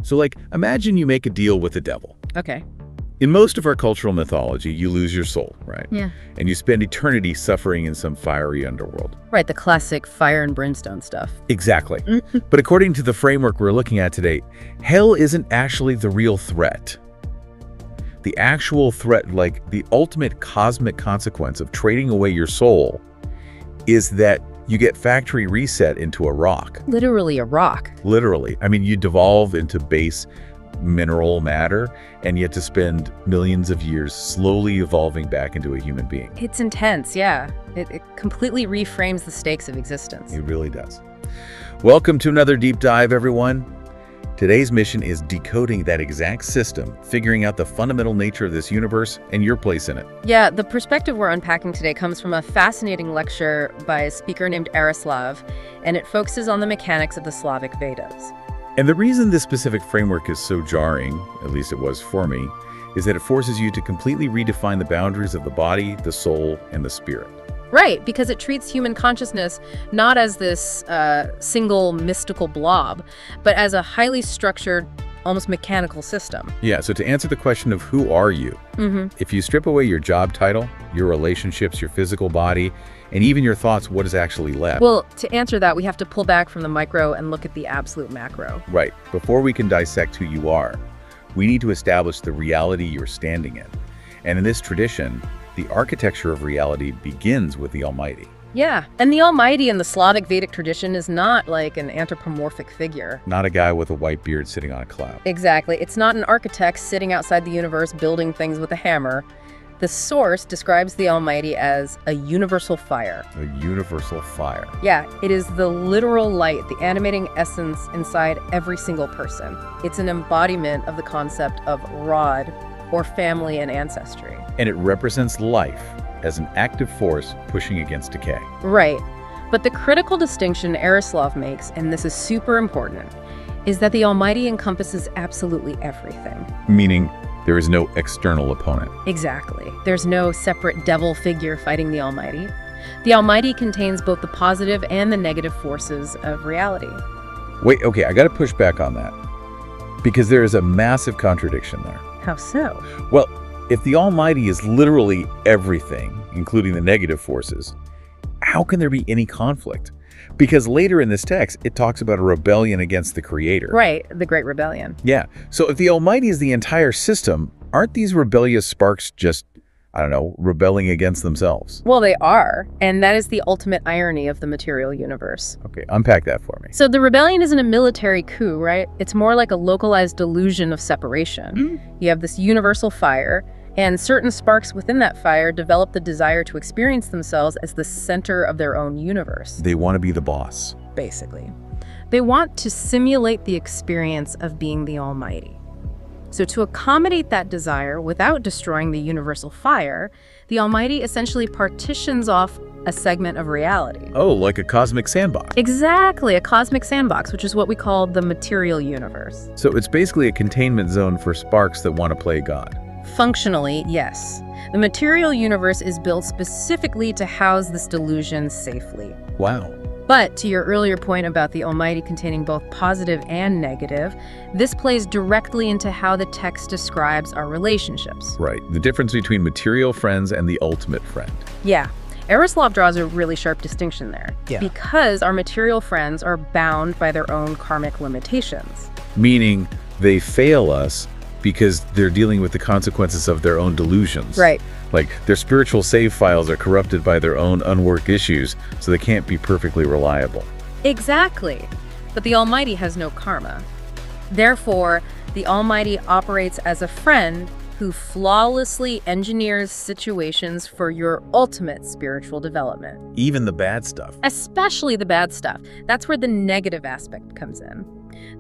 So, like, imagine you make a deal with the devil. Okay. In most of our cultural mythology, you lose your soul, right? Yeah. And you spend eternity suffering in some fiery underworld. Right, the classic fire and brimstone stuff. Exactly. But according to the framework we're looking at today, hell isn't actually the real threat. The actual threat, like the ultimate cosmic consequence of trading away your soul, is that you get factory reset into a rock. Literally a rock. Literally. I mean, you devolve into base mineral matter, and you have to spend millions of years slowly evolving back into a human being. It's intense, yeah. It completely reframes the stakes of existence. It really does. Welcome to another deep dive, everyone. Today's mission is decoding that exact system, figuring out the fundamental nature of this universe and your place in it. Yeah, the perspective we're unpacking today comes from a fascinating lecture by a speaker named Yaroslav, and it focuses on the mechanics of the Slavic Vedas. And the reason this specific framework is so jarring, at least it was for me, is that it forces you to completely redefine the boundaries of the body, the soul, and the spirit. Right, because it treats human consciousness not as this single mystical blob, but as a highly structured, almost mechanical system. Yeah, so to answer the question of who are you, if you strip away your job title, your relationships, your physical body, and even your thoughts, what is actually left? Well, to answer that, we have to pull back from the micro and look at the absolute macro. Right. Before we can dissect who you are, we need to establish the reality you're standing in. And in this tradition, the architecture of reality begins with the Almighty. Yeah, and the Almighty in the Slavic Vedic tradition is not like an anthropomorphic figure. Not a guy with a white beard sitting on a cloud. Exactly. It's not an architect sitting outside the universe building things with a hammer. The source describes the Almighty as a universal fire. A universal fire. Yeah, it is the literal light, the animating essence inside every single person. It's an embodiment of the concept of Rod, or family and ancestry. And it represents life as an active force pushing against decay. Right. But the critical distinction Yaroslav makes, and this is super important, is that the Almighty encompasses absolutely everything. Meaning there is no external opponent. Exactly. There's no separate devil figure fighting the Almighty. The Almighty contains both the positive and the negative forces of reality. Wait, okay, I gotta push back on that. Because there is a massive contradiction there. How so? Well, if the Almighty is literally everything, including the negative forces, how can there be any conflict? Because later in this text, it talks about a rebellion against the Creator. Right, the Great Rebellion. Yeah, so if the Almighty is the entire system, aren't these rebellious sparks just, I don't know, rebelling against themselves? Well, they are, and that is the ultimate irony of the material universe. Okay, unpack that for me. So the rebellion isn't a military coup, right? It's more like a localized delusion of separation. You have this universal fire, and certain sparks within that fire develop the desire to experience themselves as the center of their own universe. They want to be the boss. Basically. They want to simulate the experience of being the Almighty. So to accommodate that desire without destroying the universal fire, the Almighty essentially partitions off a segment of reality. Oh, like a cosmic sandbox. Exactly, a cosmic sandbox, which is what we call the material universe. So it's basically a containment zone for sparks that want to play God. Functionally, yes. The material universe is built specifically to house this delusion safely. Wow. But to your earlier point about the Almighty containing both positive and negative, this plays directly into how the text describes our relationships. Right, the difference between material friends and the ultimate friend. Yeah. Yaroslav draws a really sharp distinction there. Yeah. Because our material friends are bound by their own karmic limitations. Meaning they fail us because they're dealing with the consequences of their own delusions. Right. Like their spiritual save files are corrupted by their own unworked issues, so they can't be perfectly reliable. Exactly. But the Almighty has no karma. Therefore, the Almighty operates as a friend who flawlessly engineers situations for your ultimate spiritual development. Even the bad stuff. Especially the bad stuff. That's where the negative aspect comes in.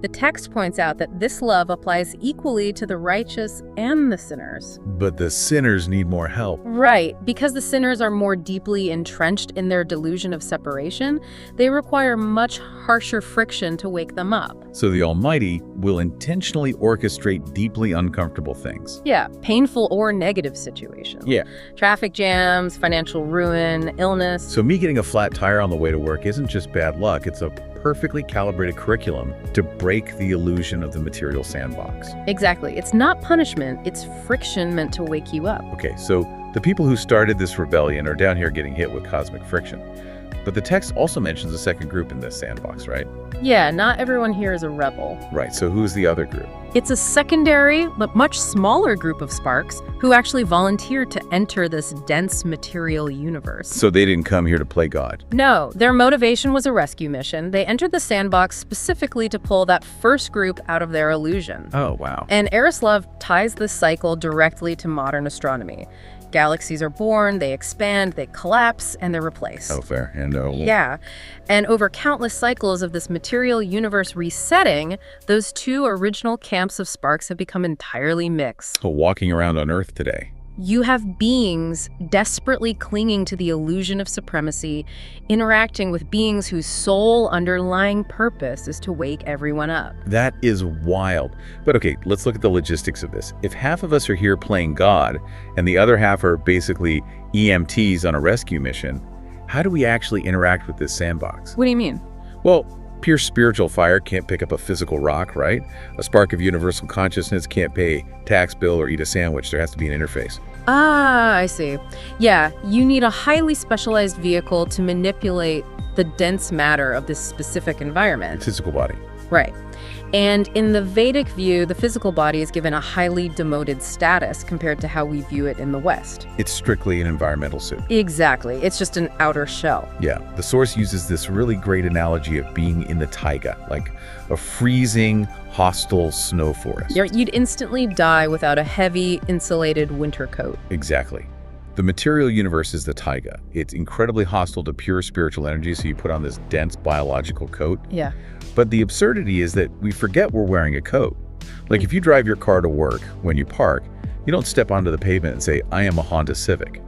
The text points out that this love applies equally to the righteous and the sinners. But the sinners need more help. Right. Because the sinners are more deeply entrenched in their delusion of separation, they require much harsher friction to wake them up. So the Almighty will intentionally orchestrate deeply uncomfortable things. Yeah, painful or negative situations. Yeah. Traffic jams, financial ruin, illness. So me getting a flat tire on the way to work isn't just bad luck, it's a perfectly calibrated curriculum to break the illusion of the material sandbox. Exactly. It's not punishment, it's friction meant to wake you up. Okay, so the people who started this rebellion are down here getting hit with cosmic friction. But the text also mentions a second group in this sandbox, right? Yeah, not everyone here is a rebel. Right, so who's the other group? It's a secondary, but much smaller group of sparks who actually volunteered to enter this dense material universe. So they didn't come here to play God? No, their motivation was a rescue mission. They entered the sandbox specifically to pull that first group out of their illusion. Oh, wow. And Arislav ties this cycle directly to modern astronomy. Galaxies are born, they expand, they collapse, and they're replaced. Oh, fair. And yeah. And over countless cycles of this material universe resetting, those two original camps of sparks have become entirely mixed. walking around on Earth today. You have beings desperately clinging to the illusion of supremacy, interacting with beings whose sole underlying purpose is to wake everyone up. That is wild. But okay, let's look at the logistics of this. If half of us are here playing God, and the other half are basically EMTs on a rescue mission, how do we actually interact with this sandbox? What do you mean? Well, pure spiritual fire can't pick up a physical rock, right? A spark of universal consciousness can't pay tax bill or eat a sandwich. There has to be an interface. Ah, I see. Yeah, you need a highly specialized vehicle to manipulate the dense matter of this specific environment. Physical body. Right. And in the Vedic view, the physical body is given a highly demoted status compared to how we view it in the West. It's strictly an environmental suit. Exactly. It's just an outer shell. Yeah. The source uses this really great analogy of being in the Taiga, like a freezing, hostile snow forest. You'd instantly die without a heavy, insulated winter coat. Exactly. The material universe is the Taiga. It's incredibly hostile to pure spiritual energy, so you put on this dense biological coat. Yeah. But the absurdity is that we forget we're wearing a coat. Like if you drive your car to work, when you park, you don't step onto the pavement and say, I am a Honda Civic.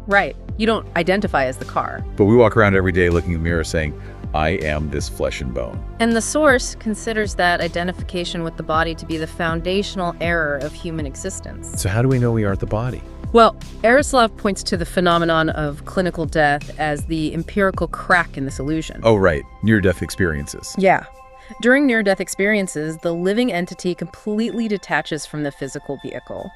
Right. You don't identify as the car. But we walk around every day looking in the mirror saying, I am this flesh and bone. And the source considers that identification with the body to be the foundational error of human existence. So how do we know we aren't the body? Well, Arislav points to the phenomenon of clinical death as the empirical crack in this illusion. Oh, right. Near-death experiences. Yeah. During near-death experiences, the living entity completely detaches from the physical vehicle.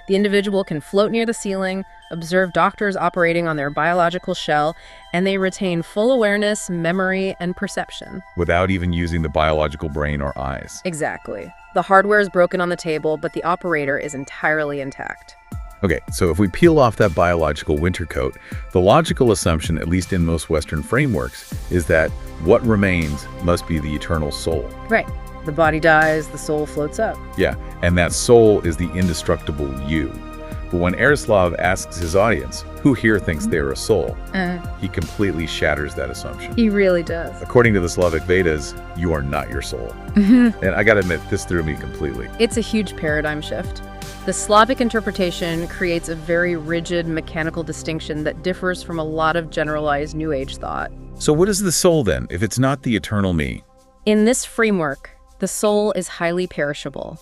The individual can float near the ceiling, observe doctors operating on their biological shell, and they retain full awareness, memory, and perception. Without even using the biological brain or eyes. Exactly. The hardware is broken on the table, but the operator is entirely intact. Okay, so if we peel off that biological winter coat, the logical assumption, at least in most Western frameworks, is that what remains must be the eternal soul. Right. The body dies, the soul floats up. Yeah, and that soul is the indestructible you. But when Arislav asks his audience, who here thinks they're a soul, he completely shatters that assumption. He really does. According to the Slavic Vedas, you are not your soul. And I gotta admit, this threw me completely. It's a huge paradigm shift. The Slavic interpretation creates a very rigid mechanical distinction that differs from a lot of generalized New Age thought. So what is the soul then, if it's not the eternal me? In this framework, the soul is highly perishable.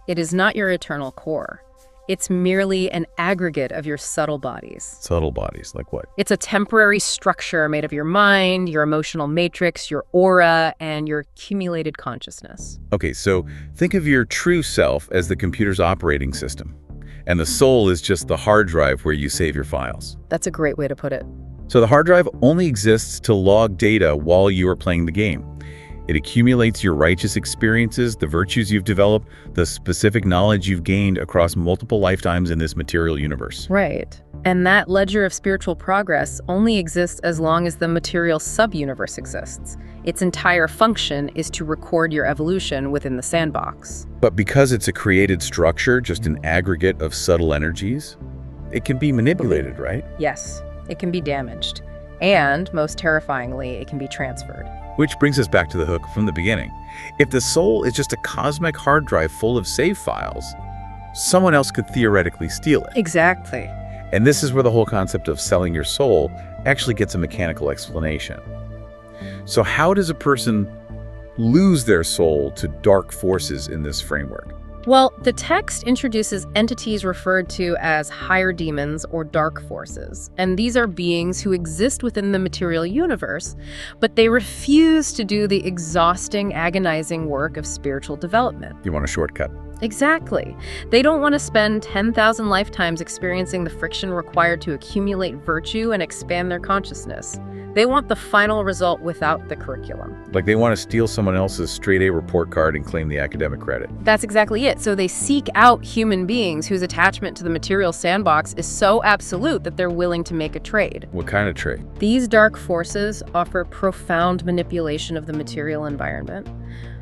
It is not your eternal core. It's merely an aggregate of your subtle bodies. Subtle bodies, like what? It's a temporary structure made of your mind, your emotional matrix, your aura, and your accumulated consciousness. Okay, so think of your true self as the computer's operating system, and the soul is just the hard drive where you save your files. That's a great way to put it. So the hard drive only exists to log data while you are playing the game. It accumulates your righteous experiences, the virtues you've developed, the specific knowledge you've gained across multiple lifetimes in this material universe. Right. And that ledger of spiritual progress only exists as long as the material sub-universe exists. Its entire function is to record your evolution within the sandbox. But because it's a created structure, just an aggregate of subtle energies, it can be manipulated, right? Yes, it can be damaged. And, most terrifyingly, it can be transferred. Which brings us back to the hook from the beginning. If the soul is just a cosmic hard drive full of save files, someone else could theoretically steal it. Exactly. And this is where the whole concept of selling your soul actually gets a mechanical explanation. So how does a person lose their soul to dark forces in this framework? Well, the text introduces entities referred to as higher demons or dark forces, and these are beings who exist within the material universe, but they refuse to do the exhausting, agonizing work of spiritual development. You want a shortcut? Exactly. They don't want to spend 10,000 lifetimes experiencing the friction required to accumulate virtue and expand their consciousness. They want the final result without the curriculum. Like they want to steal someone else's straight A report card and claim the academic credit. That's exactly it. So they seek out human beings whose attachment to the material sandbox is so absolute that they're willing to make a trade. What kind of trade? These dark forces offer profound manipulation of the material environment.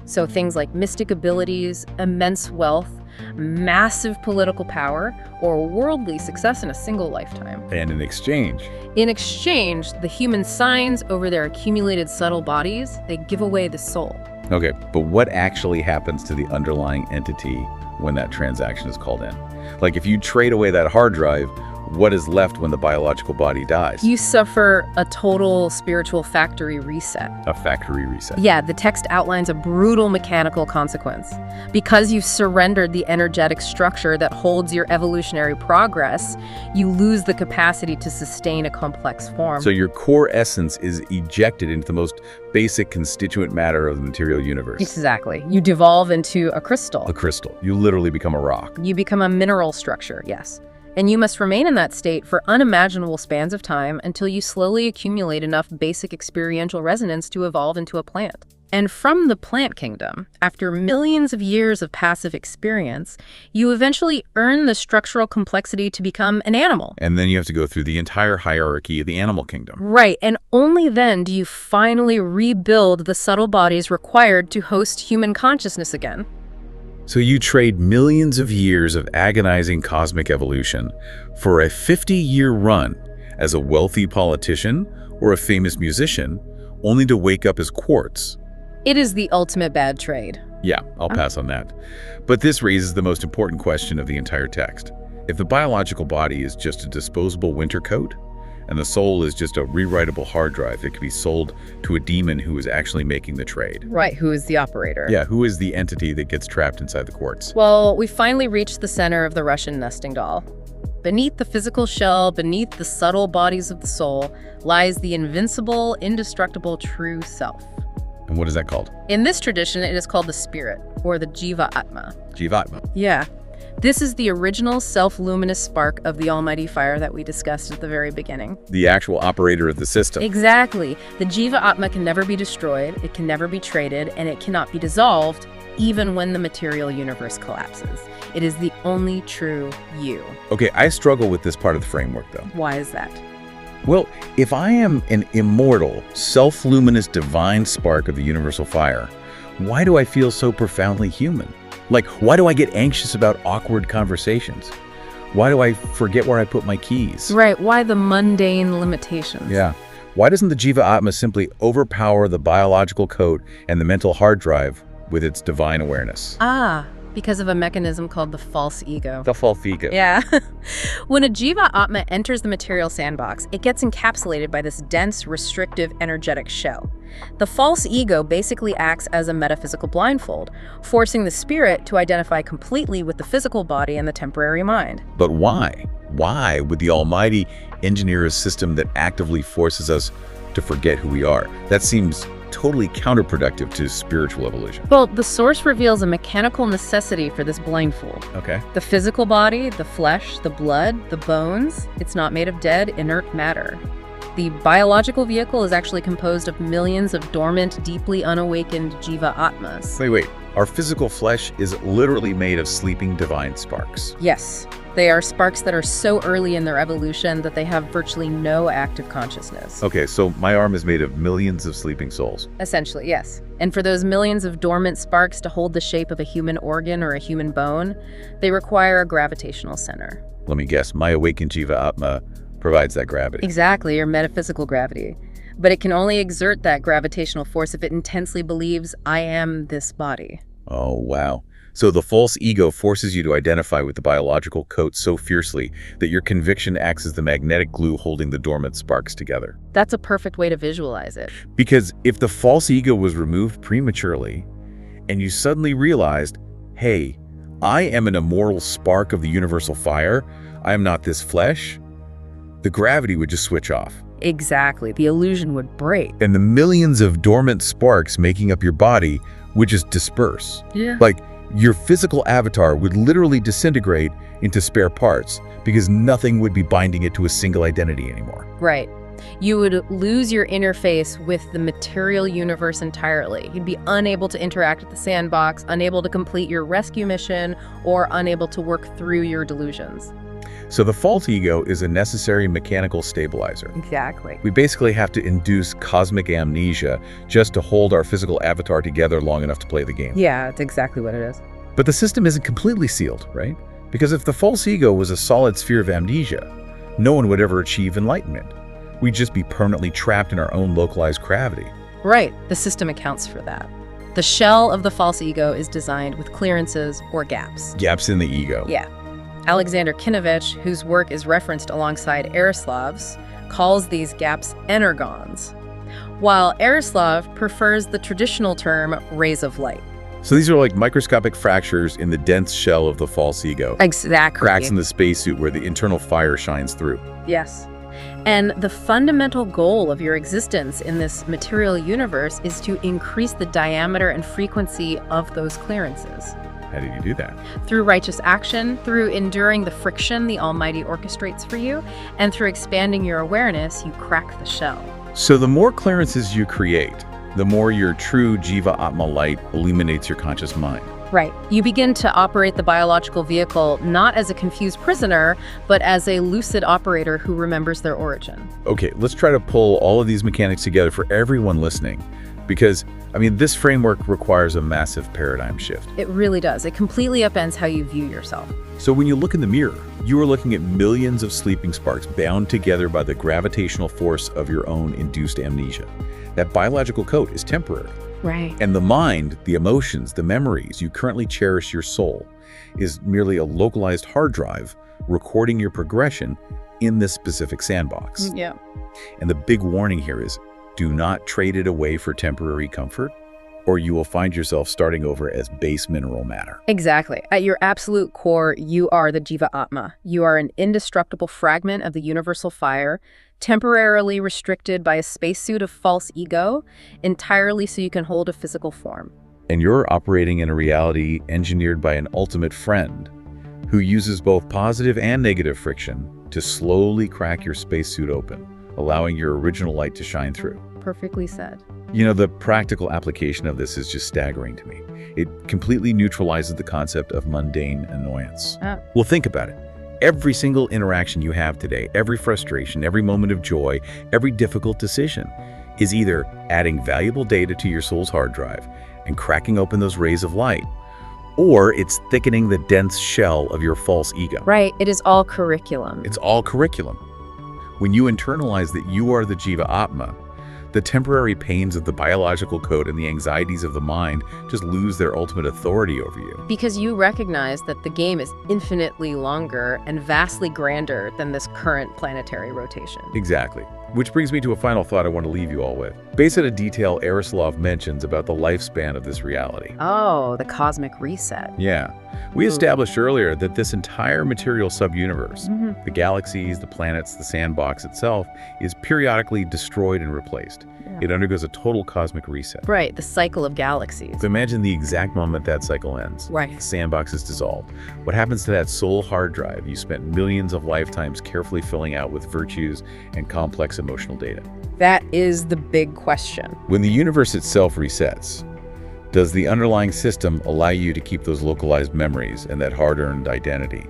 So things like mystic abilities, immense wealth, massive political power, or worldly success in a single lifetime. And in exchange? In exchange, the human signs over their accumulated subtle bodies, they give away the soul. Okay, but what actually happens to the underlying entity when that transaction is called in? Like if you trade away that hard drive, what is left when the biological body dies? You suffer a total spiritual factory reset. A factory reset. Yeah, the text outlines a brutal mechanical consequence. Because you've surrendered the energetic structure that holds your evolutionary progress, you lose the capacity to sustain a complex form. So your core essence is ejected into the most basic constituent matter of the material universe. Exactly. You devolve into a crystal. A crystal. You literally become a rock. You become a mineral structure, yes. And you must remain in that state for unimaginable spans of time until you slowly accumulate enough basic experiential resonance to evolve into a plant. And from the plant kingdom, after millions of years of passive experience, you eventually earn the structural complexity to become an animal. And then you have to go through the entire hierarchy of the animal kingdom. Right, and only then do you finally rebuild the subtle bodies required to host human consciousness again. So you trade millions of years of agonizing cosmic evolution for a 50-year run as a wealthy politician or a famous musician, only to wake up as quartz. It is the ultimate bad trade. Yeah, I'll pass on that. But this raises the most important question of the entire text. If the biological body is just a disposable winter coat, and the soul is just a rewritable hard drive that could be sold to a demon who is actually making the trade. Right, who is the operator? Yeah, who is the entity that gets trapped inside the quartz? Well, we finally reached the center of the Russian nesting doll. Beneath the physical shell, beneath the subtle bodies of the soul, lies the invincible, indestructible true self. And what is that called? In this tradition, it is called the spirit, or the Jiva Atma. Jiva Atma. Yeah. This is the original self-luminous spark of the almighty fire that we discussed at the very beginning. The actual operator of the system. Exactly. The Jiva Atma can never be destroyed, it can never be traded, and it cannot be dissolved, even when the material universe collapses. It is the only true you. Okay, I struggle with this part of the framework, though. Why is that? Well, if I am an immortal, self-luminous divine spark of the universal fire, why do I feel so profoundly human? Like, why do I get anxious about awkward conversations? Why do I forget where I put my keys? Right, why the mundane limitations? Yeah. Why doesn't the Jiva Atma simply overpower the biological coat and the mental hard drive with its divine awareness? Ah, because of a mechanism called the false ego. The false ego. Yeah. When a Jiva Atma enters the material sandbox, it gets encapsulated by this dense, restrictive, energetic shell. The false ego basically acts as a metaphysical blindfold, forcing the spirit to identify completely with the physical body and the temporary mind. But why? Why would the Almighty engineer a system that actively forces us to forget who we are? That seems totally counterproductive to spiritual evolution. Well, the source reveals a mechanical necessity for this blindfold. Okay. The physical body, the flesh, the blood, the bones, it's not made of dead, inert matter. The biological vehicle is actually composed of millions of dormant, deeply unawakened Jiva Atmas. Wait. Our physical flesh is literally made of sleeping divine sparks. Yes. They are sparks that are so early in their evolution that they have virtually no active consciousness. Okay, so my arm is made of millions of sleeping souls. Essentially, yes. And for those millions of dormant sparks to hold the shape of a human organ or a human bone, they require a gravitational center. Let me guess, my awakened Jiva Atma provides that gravity. Exactly, or metaphysical gravity. But it can only exert that gravitational force if it intensely believes, I am this body. Oh, wow. So the false ego forces you to identify with the biological coat so fiercely that your conviction acts as the magnetic glue holding the dormant sparks together. That's a perfect way to visualize it. Because if the false ego was removed prematurely, and you suddenly realized, hey, I am an immortal spark of the universal fire, I am not this flesh, the gravity would just switch off. Exactly. The illusion would break. And the millions of dormant sparks making up your body would just disperse. Yeah. Like, your physical avatar would literally disintegrate into spare parts because nothing would be binding it to a single identity anymore. Right. You would lose your interface with the material universe entirely. You'd be unable to interact with the sandbox, unable to complete your rescue mission, or unable to work through your delusions. So the false ego is a necessary mechanical stabilizer. Exactly. We basically have to induce cosmic amnesia just to hold our physical avatar together long enough to play the game. Yeah, that's exactly what it is. But the system isn't completely sealed, right? Because if the false ego was a solid sphere of amnesia, no one would ever achieve enlightenment. We'd just be permanently trapped in our own localized gravity. Right. The system accounts for that. The shell of the false ego is designed with clearances or gaps. Gaps in the ego. Yeah. Alexander Kinovich, whose work is referenced alongside Yaroslav's, calls these gaps energons, while Yaroslav prefers the traditional term rays of light. So these are like microscopic fractures in the dense shell of the false ego. Exactly. Cracks in the spacesuit where the internal fire shines through. Yes. And the fundamental goal of your existence in this material universe is to increase the diameter and frequency of those clearances. How did you do that? Through righteous action, through enduring the friction the Almighty orchestrates for you, and through expanding your awareness, you crack the shell. So the more clearances you create, the more your true Jiva Atma light illuminates your conscious mind. Right. You begin to operate the biological vehicle not as a confused prisoner, but as a lucid operator who remembers their origin. Okay, let's try to pull all of these mechanics together for everyone listening. Because, this framework requires a massive paradigm shift. It really does. It completely upends how you view yourself. So when you look in the mirror, you are looking at millions of sleeping sparks bound together by the gravitational force of your own induced amnesia. That biological coat is temporary. Right. And the mind, the emotions, the memories you currently cherish your soul is merely a localized hard drive recording your progression in this specific sandbox. Yeah. And the big warning here is, do not trade it away for temporary comfort, or you will find yourself starting over as base mineral matter. Exactly. At your absolute core, you are the Jiva Atma. You are an indestructible fragment of the universal fire, temporarily restricted by a spacesuit of false ego, entirely so you can hold a physical form. And you're operating in a reality engineered by an ultimate friend who uses both positive and negative friction to slowly crack your spacesuit open, allowing your original light to shine through. Perfectly said. The practical application of this is just staggering to me. It completely neutralizes the concept of mundane annoyance. Well, think about it. Every single interaction you have today, every frustration, every moment of joy, every difficult decision is either adding valuable data to your soul's hard drive and cracking open those rays of light, or it's thickening the dense shell of your false ego. Right. It is all curriculum. It's all curriculum. When you internalize that you are the Jiva Atma, the temporary pains of the biological code and the anxieties of the mind just lose their ultimate authority over you. Because you recognize that the game is infinitely longer and vastly grander than this current planetary rotation. Exactly. Which brings me to a final thought I want to leave you all with. Based on a detail Yaroslav mentions about the lifespan of this reality. Oh, the cosmic reset. Yeah. We established earlier that this entire material subuniverse, the galaxies, the planets, the sandbox itself, is periodically destroyed and replaced. Yeah. It undergoes a total cosmic reset. Right, the cycle of galaxies. So imagine the exact moment that cycle ends. Right. The sandbox is dissolved. What happens to that soul hard drive you spent millions of lifetimes carefully filling out with virtues and complex emotional data? That is the big question. When the universe itself resets, does the underlying system allow you to keep those localized memories and that hard-earned identity?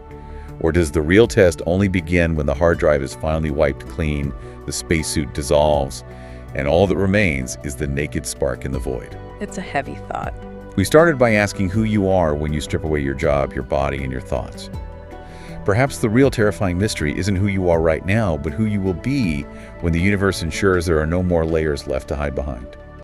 Or does the real test only begin when the hard drive is finally wiped clean, the spacesuit dissolves, and all that remains is the naked spark in the void? It's a heavy thought. We started by asking who you are when you strip away your job, your body, and your thoughts. Perhaps the real terrifying mystery isn't who you are right now, but who you will be when the universe ensures there are no more layers left to hide behind.